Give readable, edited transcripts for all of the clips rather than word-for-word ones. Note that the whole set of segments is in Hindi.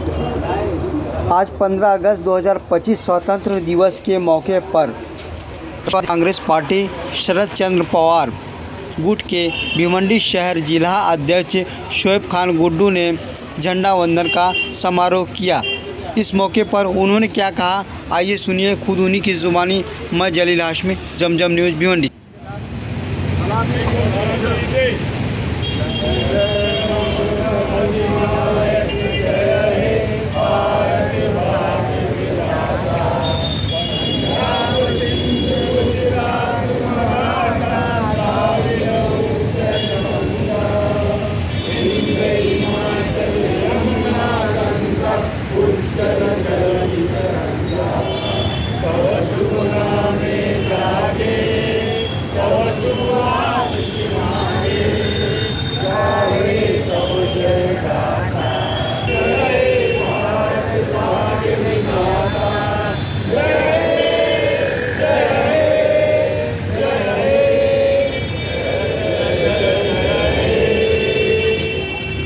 आज 15 अगस्त 2025 स्वतंत्र दिवस के मौके पर कांग्रेस पार्टी शरद चंद्र पवार गुट के भिवंडी शहर जिला अध्यक्ष शोएब खान गुड्डू ने झंडा वंदन का समारोह किया। इस मौके पर उन्होंने क्या कहा, आइए सुनिए खुद उन्हीं की ज़ुबानी। मैं जलील हाशमी, जमजम न्यूज़ भिवंडी।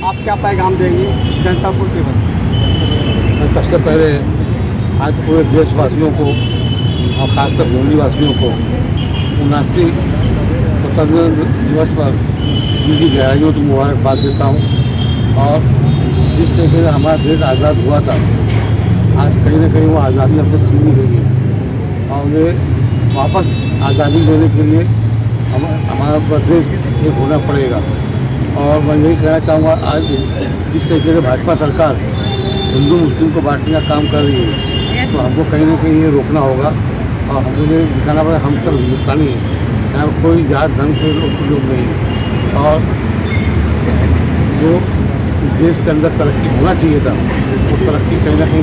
आप क्या पैगाम देंगे जनता को के बारे? सबसे पहले आज पूरे देशवासियों को और खासकर भिवंडी वासियों को 79 स्वतंत्रता दिवस पर उनकी गहराइयों को मुबारकबाद देता हूँ। और जिस तरीके से हमारा देश आज़ाद हुआ था, आज कहीं ना कहीं वो आज़ादी अब तक छीनी गई है और उन्हें वापस आज़ादी लेने के लिए हमारा प्रदेश एक होना पड़ेगा। और मैं यही कहना चाहूँगा, आज जिस तरीके से भाजपा सरकार हिंदू मुस्लिम को बांटने का काम कर रही है, तो हमको कहीं ना कहीं ये रोकना होगा और हमें दिखाना पड़ेगा हम सब हिंदुस्तानी हैं, यहाँ कोई जात धर्म के लोग नहीं हैं। और जो देश के अंदर तरक्की होना चाहिए था, वो तरक्की कहीं ना कहीं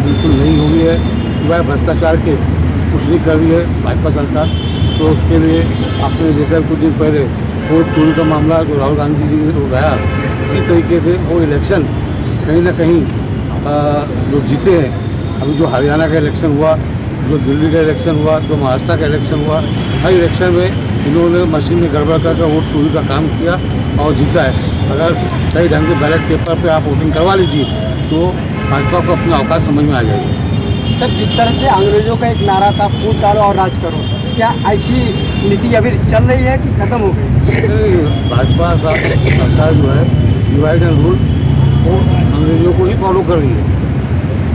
बिल्कुल नहीं हुई है, सिवाय भ्रष्टाचार के कुछ नहीं कर रही है भाजपा सरकार। तो उसके लिए आपने देखा कुछ दिन पहले वोट चोरी का मामला जो राहुल गांधी जी को गया, इसी तरीके से वो इलेक्शन कहीं ना कहीं जो जीते हैं, अभी जो हरियाणा का इलेक्शन हुआ, जो दिल्ली का इलेक्शन हुआ, जो महाराष्ट्र का इलेक्शन हुआ, हर इलेक्शन में इन्होंने मशीन में गड़बड़ करके वोट चोरी का काम किया और जीता है। अगर सही ढंग से बैलेट पेपर पे आप वोटिंग करवा लीजिए तो भाजपा को अपना अवकाश समझ में आ जाएगी। सर, जिस तरह से अंग्रेजों का एक नारा था, फूट डालो और राज करो, क्या ऐसी नीति अभी चल रही है कि खत्म हो गई? भाजपा सरकार जो है डिवाइड एंड रूल वो अंग्रेजों को ही फॉलो कर रही है।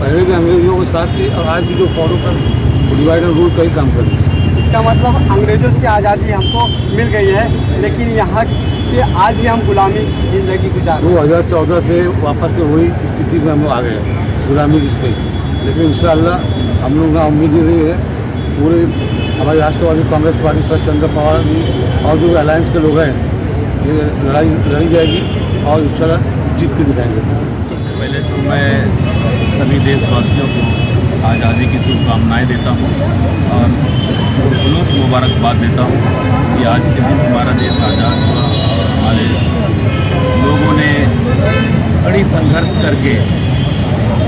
पहले भी अंग्रेजों के साथ थी और आज भी जो फॉलो कर वो डिवाइड एंड रूल का ही काम कर रही है। इसका मतलब अंग्रेजों से आज़ादी हमको मिल गई है, लेकिन यहाँ से आज भी हम गुलामी ज़िंदगी गुजार 2014 से वापस से वही स्थिति में हम आ गए गुलामी की। लेकिन इंशाअल्लाह हम लोग ना उम्मीद ही रही है, पूरे हमारी राष्ट्रवादी कांग्रेस पार्टी शरद चंद्र पवार जी और जो अलायंस के लोग हैं, ये लड़ाई लड़ी जाएगी और इंशाअल्लाह जीत के दिखाएंगे। पहले तो मैं सभी देशवासियों को आज़ादी की शुभकामनाएँ देता हूँ और जुलूस मुबारकबाद देता हूँ कि आज के दिन हमारा देश आज़ाद हुआ और हमारे लोगों ने बड़ी संघर्ष करके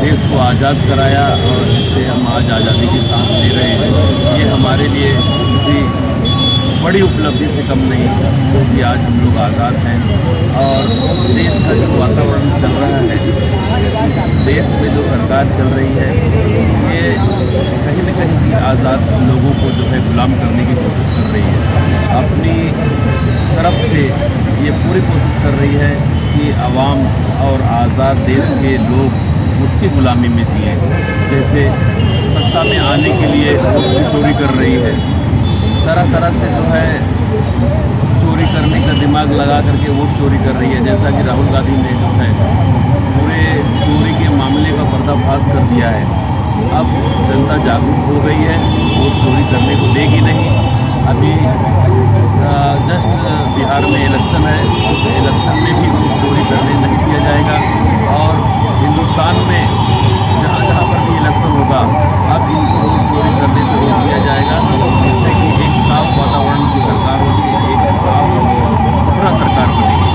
देश को आज़ाद कराया और जिससे हम आज आज़ादी की सांस ले रहे हैं। ये हमारे लिए किसी बड़ी उपलब्धि से कम नहीं कि आज हम लोग आज़ाद हैं। और देश का जो वातावरण चल रहा है, देश में जो सरकार चल रही है, ये कहीं न कहीं आज़ाद लोगों को जो है गुलाम करने की कोशिश कर रही है। अपनी तरफ से ये पूरी कोशिश कर रही है कि आवाम और आज़ाद देश के लोग उसकी गुलामी में दिए। जैसे सत्ता में आने के लिए वोट की चोरी कर रही है, तरह तरह से जो है चोरी करने का दिमाग लगा करके वोट चोरी कर रही है। जैसा कि राहुल गांधी ने जो है पूरे चोरी के मामले का पर्दाफाश कर दिया है। अब जनता जागरूक हो गई है, वोट चोरी करने को देगी नहीं। अभी जस्ट बिहार में इलेक्शन है, उस इलेक्शन में भी वोट चोरी करने नहीं दिया जाएगा। और हिंदुस्तान में जहाँ जहाँ पर भी इलेक्शन होगा, अब इनको वोट चोरी करने से रोक दिया जाएगा, जिससे कि एक साफ वातावरण की सरकार होगी, एक साफ पूरा सरकार बनेगी।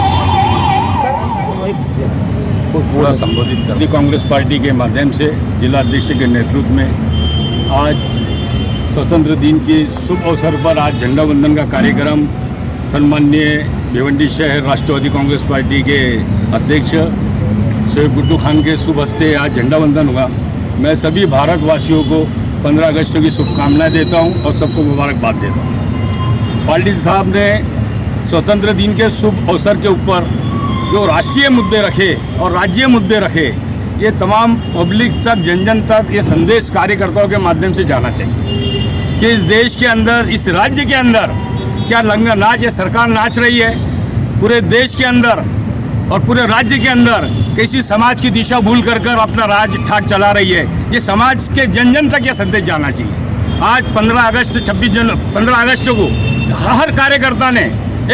पूरा संबोधित कर कांग्रेस पार्टी के माध्यम से जिला अध्यक्ष के नेतृत्व में आज स्वतंत्र दिन के शुभ अवसर पर आज झंडा वंदन का कार्यक्रम सन्माननीय भिवंडी शहर राष्ट्रवादी कांग्रेस पार्टी के अध्यक्ष शोएब गुड्डू खान के शुभ हस्ते आज झंडा वंदन हुआ। मैं सभी भारतवासियों को 15 अगस्त की शुभकामनाएं देता हूं और सबको मुबारकबाद देता हूं। पाटिल साहब ने स्वतंत्र दिन के शुभ अवसर के ऊपर जो राष्ट्रीय मुद्दे रखे और राज्य मुद्दे रखे, ये तमाम पब्लिक तक, जन जन तक ये संदेश कार्यकर्ताओं के माध्यम से जाना चाहिए कि इस देश के अंदर, इस राज्य के अंदर क्या लंगा नाच ये सरकार नाच रही है, पूरे देश के अंदर और पूरे राज्य के अंदर किसी समाज की दिशा भूल कर अपना राज ठाक चला रही है। ये समाज के जन जन तक ये संदेश जाना चाहिए। आज 15 अगस्त को हर कार्यकर्ता ने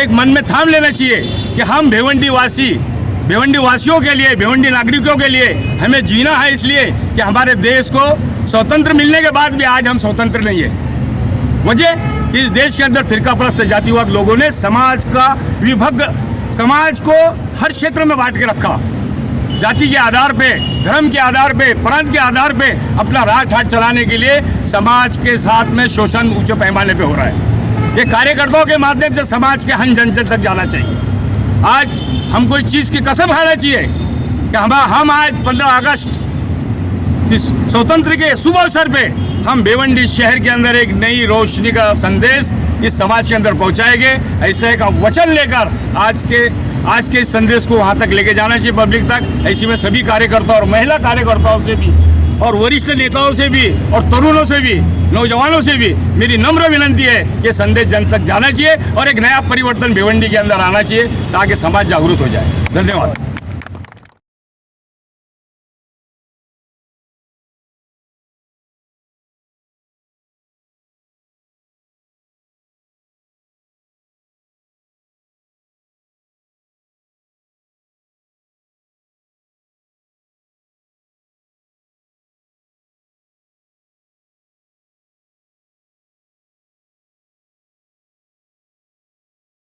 एक मन में ठान लेना चाहिए कि हम भिवंडी वासियों के लिए, भिवंडी नागरिकों के लिए हमें जीना है, इसलिए कि हमारे देश को स्वतंत्र मिलने के बाद भी आज हम स्वतंत्र नहीं है। वजह इस देश के अंदर फिरकाप्रस्त जातिवाद लोगों ने समाज को हर क्षेत्र में बांट के रखा। जाति के आधार पे, धर्म के आधार पे, प्रांत के आधार पे अपना राज ठाट चलाने के लिए समाज के साथ में शोषण ऊंचे पैमाने पे हो रहा है। ये कार्यकर्ताओं के माध्यम से समाज के हर जन जन तक जाना चाहिए। आज हमको इस चीज़ की कसम खाना चाहिए कि हम आज 15 अगस्त स्वतंत्र के शुभ अवसर पे हम भिवंडी शहर के अंदर एक नई रोशनी का संदेश इस समाज के अंदर पहुंचाएंगे। ऐसे एक वचन लेकर आज के इस संदेश को वहां तक लेके जाना चाहिए पब्लिक तक। ऐसी में सभी कार्यकर्ता और महिला कार्यकर्ताओं से भी और वरिष्ठ नेताओं से भी और तरुणों से भी, नौजवानों से भी मेरी नम्र विनती है कि संदेश जन तक जाना चाहिए और एक नया परिवर्तन भिवंडी के अंदर आना चाहिए ताकि समाज जागरूक हो जाए। धन्यवाद।